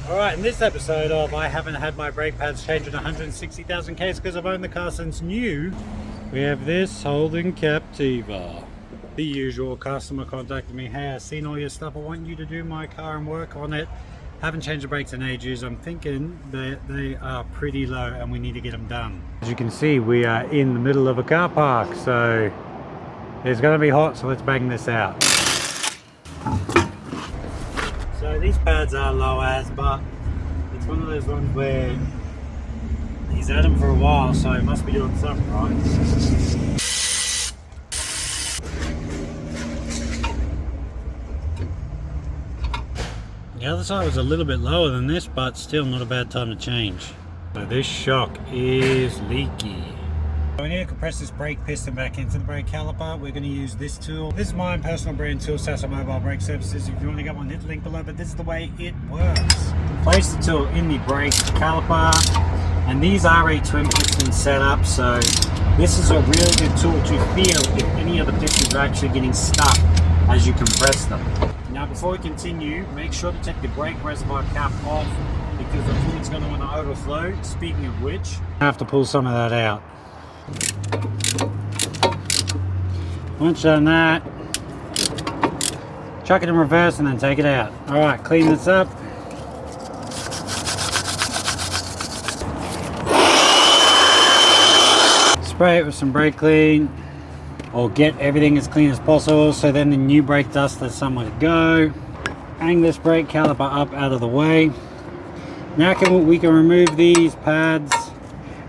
Alright, in this episode of I haven't had my brake pads changed in 160,000 Ks because I've owned the car since new, we have this Holden Captiva. The usual customer contacted me, hey, I've seen all your stuff, I want you to do my car and work on it. Haven't changed the brakes in ages. I'm thinking that they are pretty low and we need to get them done. As you can see, we are in the middle of a car park, so it's going to be hot, so let's bang this out. So these pads are low as, but it's one of those ones where he's had them for a while, so he must be doing something right. The other side was a little bit lower than this, but still not a bad time to change. So this shock is leaky. We need to compress this brake piston back into the brake caliper. We're going to use this tool. This is my own personal brand tool, Sasa Mobile Brake Services. If you want to get one, hit the link below, but this is the way it works. Place the tool in the brake caliper, and these are a twin piston setup, so this is a really good tool to feel if any of the pistons are actually getting stuck as you compress them. Now before we continue, make sure to take the brake reservoir cap off because the fluid's going to want to overflow. Speaking of which, I have to pull some of that out. Once done that, chuck it in reverse and then take it out. Alright, clean this up. Spray it with some brake clean, or get everything as clean as possible so then the new brake dust has somewhere to go. Hang this brake caliper up out of the way. Now we can remove these pads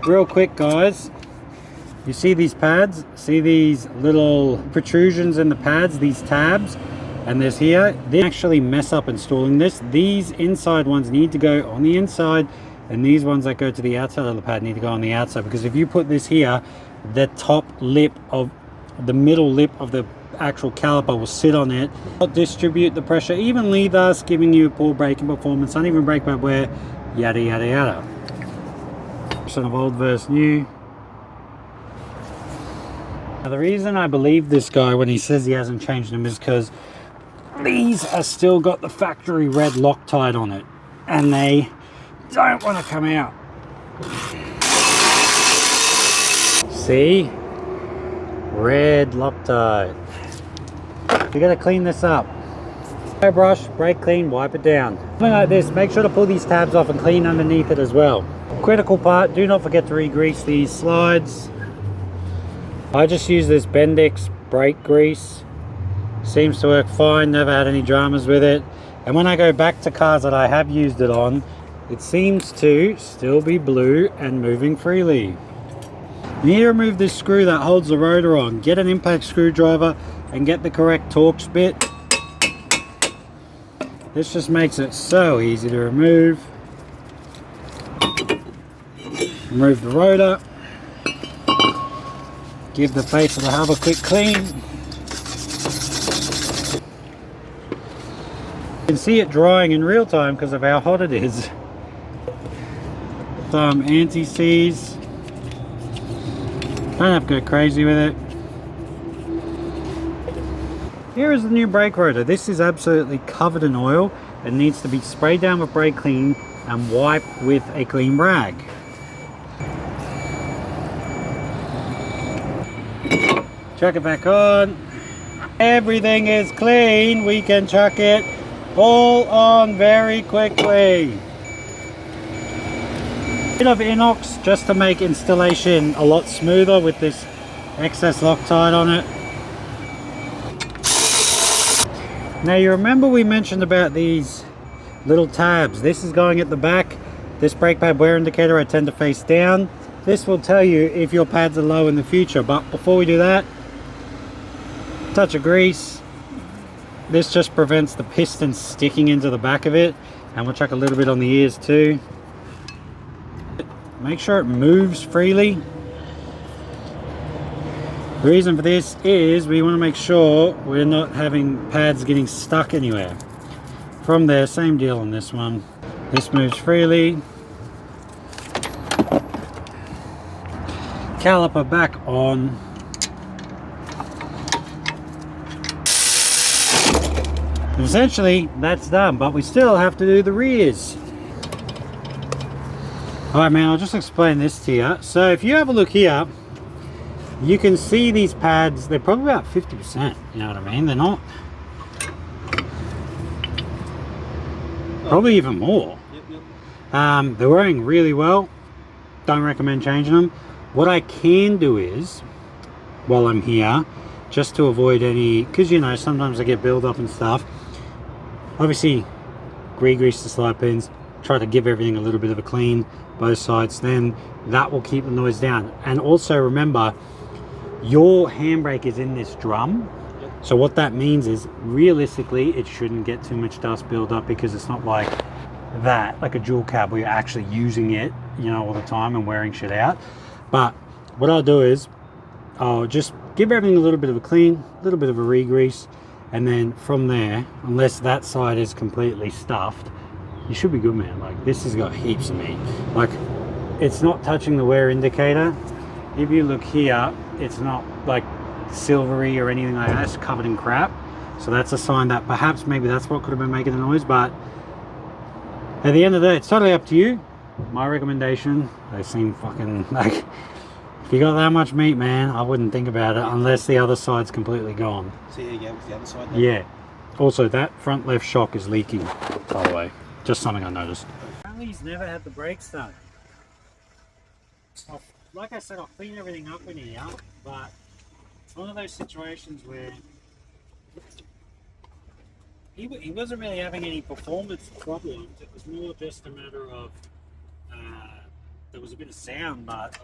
real quick, guys. You see these pads? See these little protrusions in the pads, these tabs? And there's here, they actually mess up installing this. These inside ones need to go on the inside, and these ones that go to the outside of the pad need to go on the outside, because if you put this here, the top lip of the middle lip of the actual caliper will sit on it, not distribute the pressure evenly, thus giving you poor braking performance, uneven brake pad wear, yada yada yada. Percent of old versus new. Now the reason I believe this guy when he says he hasn't changed them is because these are still got the factory red Loctite on it, and they don't want to come out. See? Red Loctite. You gotta clean this up. Brush, brake clean, wipe it down. Something like this, make sure to pull these tabs off and clean underneath it as well. Critical part, do not forget to re-grease these slides. I just use this Bendix brake grease. Seems to work fine, never had any dramas with it. And when I go back to cars that I have used it on, it seems to still be blue and moving freely. You need to remove this screw that holds the rotor on. Get an impact screwdriver and get the correct Torx bit. This just makes it so easy to remove. Remove the rotor. Give the face of the hub a quick clean. You can see it drying in real time because of how hot it is. Some anti-seize. Don't have to go crazy with it. Here is the new brake rotor. This is absolutely covered in oil and needs to be sprayed down with brake clean and wiped with a clean rag. Chuck it back on. Everything is clean. We can chuck it all on very quickly. Bit of inox just to make installation a lot smoother with this excess Loctite on it. Now you remember we mentioned about these little tabs. This is going at the back. This brake pad wear indicator I tend to face down. This will tell you if your pads are low in the future, but before we do that, touch of grease. This just prevents the piston sticking into the back of it, and we'll chuck a little bit on the ears too. Make sure it moves freely. The reason for this is we want to make sure we're not having pads getting stuck anywhere. From there, same deal on this one. This moves freely. Caliper back on. Essentially, that's done, but we still have to do the rears. Alright man, I'll just explain this to you. So if you have a look here, you can see these pads, they're probably about 50%, you know what I mean? They're not, probably even more. They're wearing really well. Don't recommend changing them. What I can do is, while I'm here, just to avoid any, because you know, sometimes I get build up and stuff, obviously re-grease the slide pins, try to give everything a little bit of a clean, both sides, then that will keep the noise down. And also remember, your handbrake is in this drum, so what that means is realistically it shouldn't get too much dust build up, because it's not like that, like a dual cab where you're actually using it, you know, all the time and wearing shit out. But what I'll do is I'll just give everything a little bit of a clean, a little bit of a re-grease, and then from there, unless that side is completely stuffed, you should be good, man. Like, this has got heaps of meat. Like, it's not touching the wear indicator. If you look here, it's not like silvery or anything like that. It's covered in crap. So that's a sign that perhaps maybe that's what could have been making the noise. But at the end of the day, it's totally up to you. My recommendation, they seem fucking like, if you got that much meat, man, I wouldn't think about it unless the other side's completely gone. See, here you go with the other side there. Yeah. Also, that front left shock is leaking, by the way. Just something I noticed. Apparently he's never had the brakes done. Like I said, I'll clean everything up in here, but it's one of those situations where he wasn't really having any performance problems. It was more just a matter of there was a bit of sound, but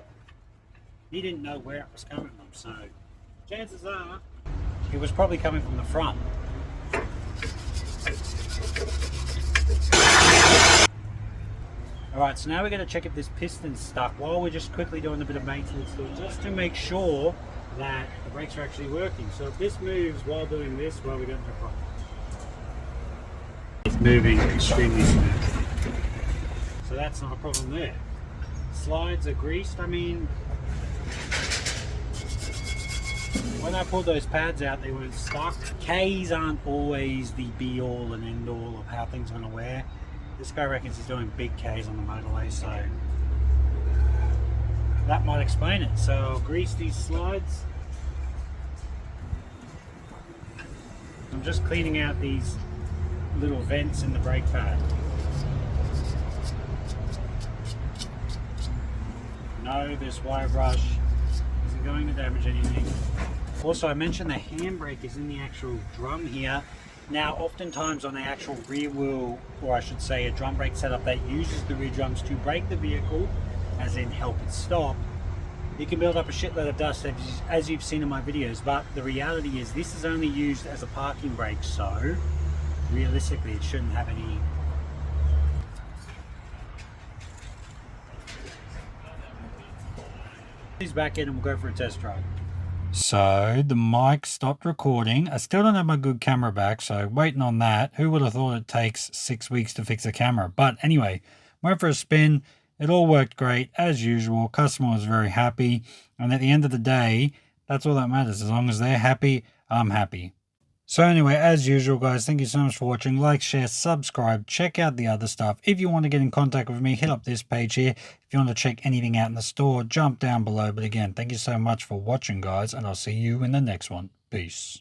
he didn't know where it was coming from. So chances are it was probably coming from the front. Alright, so now we're going to check if this piston's stuck while we're just quickly doing a bit of maintenance to it, just to make sure that the brakes are actually working. So if this moves while doing this, well, we got no problem. It's moving extremely smooth. So that's not a problem there. Slides are greased. I mean, when I pulled those pads out, they weren't stuck. Ks aren't always the be all and end all of how things are going to wear. This guy reckons he's doing big Ks on the motorway, so that might explain it. So I'll grease these slides. I'm just cleaning out these little vents in the brake pad. No, this wire brush isn't going to damage anything. Also, I mentioned the handbrake is in the actual drum here. Now, oftentimes on the actual rear wheel, or I should say a drum brake setup that uses the rear drums to brake the vehicle, as in help it stop, you can build up a shitload of dust, as you've seen in my videos. But the reality is this is only used as a parking brake, so realistically it shouldn't have any. He's back in and we'll go for a test drive. So the mic stopped recording. I still don't have my good camera back, so waiting on that. Who would have thought it takes 6 weeks to fix a camera? But anyway, went for a spin. It all worked great as usual. Customer was very happy, and at the end of the day, that's all that matters. As long as they're happy, I'm happy. So anyway, as usual, guys, thank you so much for watching. Like, share, subscribe, check out the other stuff. If you want to get in contact with me, hit up this page here. If you want to check anything out in the store, jump down below. But again, thank you so much for watching, guys, and I'll see you in the next one. Peace.